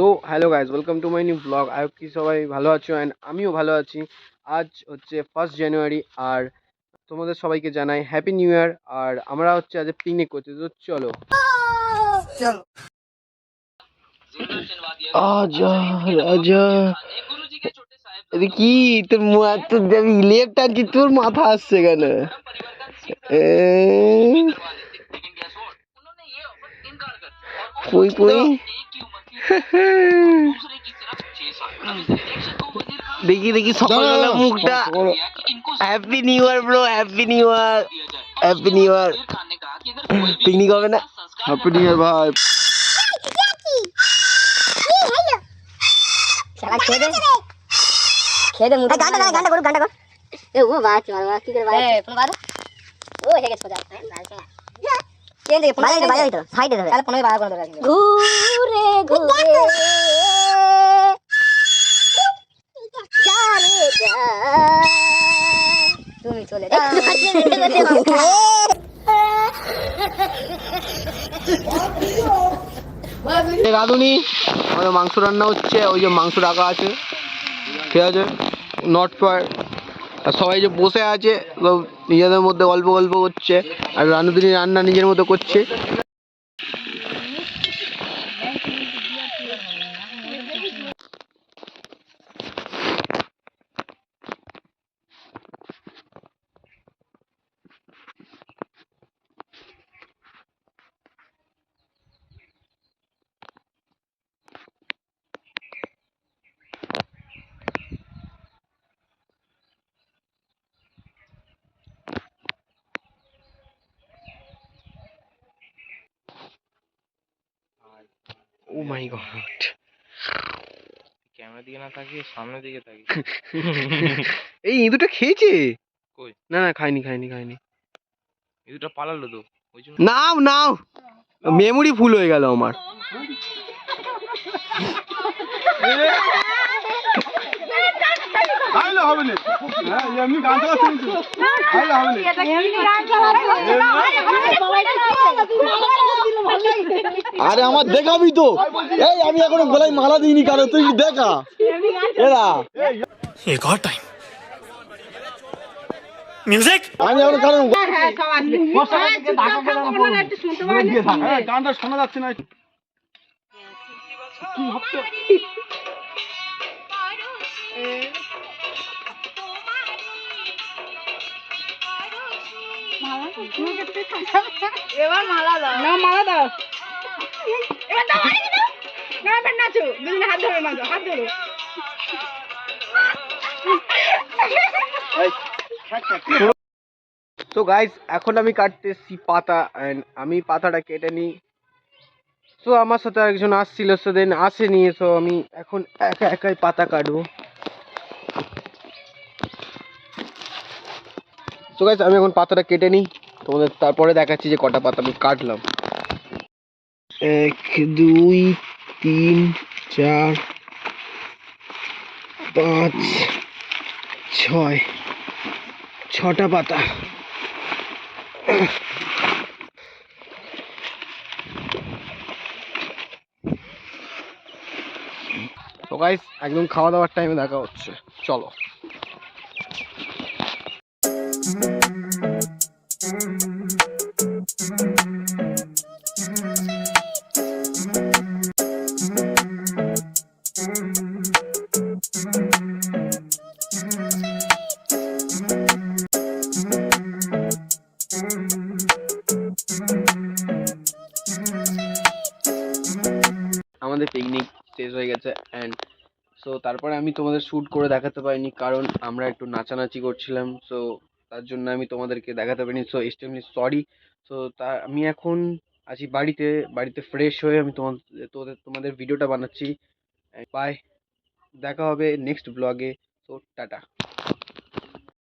So hello guys, welcome to my new blog. I hope কি সবাই ভালো আছো অ্যান্ড আমিও ভালো আছি। আজ হচ্ছে 1 জানুয়ারি আর তোমাদের সবাইকে জানাই হ্যাপি নিউ ইয়ার। আর আমরা হচ্ছে আজ পিকনিক করতে, তো চলো। আজা রাজা কি তোর লেপ টানছি, তোর মাথা আসছে কেন? কই কই দেখি দেখি সকালবেলা মুখটা। Happy new year bro, happy new year, happy new year. Picnic হবে না? হ্যাপি নিউ ইয়ার ভাই। খেদে মুড়ি গান্ডা করো এ ও বাত মারবা কি করে বাত ফোন বাদ ও হেগে সোজা কেন দেখে ফোন বাজাই তো সাইডে ধরে তাহলে ফোনে বাজা করে দরকার ঘুরে ঘুরে যা রে যা তুমি চলে যা রাধুনি আমাদের মাংস রান্না হচ্ছে, ওই যে মাংস রাখা আছে, ঠিক আছে, নট ফায়ার। আর সবাই যে বসে আছে নিজেদের মধ্যে গল্প গল্প করছে, আর রানুদিনী রান্না নিজের মতো করছে। ও মাই গড, ক্যামেরা দিকে না তাকিয়ে সামনের দিকে তাকিয়ে। এই ইঁদুরটা খেয়েছে? কই? না না, খাইনি খাইনি খাইনি। ইঁদুরটা পালালো তো ওই জন্য। নাও নাও, মেমোরি ফুল হয়ে গেল আমার। আরে আমার দেখাবি তো, এই আমি এখনো গলায় মালা দিইনি কারো, তুই দেখা এরা एक और टाइम म्यूजिक আমি এখন কারণ গানটা শোনা যাচ্ছে না। কি ভাবছো? এবার মালা দাও না, মালা দাও এবার দাও না, এবার নাচো দুজনে হাত ধরে নাচো, হাত ধরো। তো গাইস এখন আমি কাটতেছি পাতা, এন্ড আমি পাতাটা কেটে নিই। সো আমার সাথে একজন আসছিল, সেদিন আসেনি, সো আমি এখন একা একাই পাতা কাটবো। তো গাইস আমি এখন পাতাটা কেটে নিই, তোমাদের তারপরে দেখাচ্ছি যে কটা পাতা আমি কাটলাম। 1 2 3 4 5 6 6টা পাতা। তো গাইস একদম খাওয়া দাওয়ার টাইমে দেখা হচ্ছে, চলো। আমাদের পিকনিক শেষ হয়ে গেছে অ্যান্ড সো তারপরে আমি তোমাদের শ্যুট করে দেখাতে পারিনি, কারণ আমরা একটু নাচানাচি করছিলাম, সো তার জন্য আমি তোমাদেরকে দেখাতে পারিনি। So extremely sorry. সো আমি এখন আছি বাড়িতে, বাড়িতে ফ্রেশ হয়ে আমি তোমাদের ভিডিওটা বানাচ্ছি। বাই, দেখা হবে নেক্সট ব্লগে। So tata.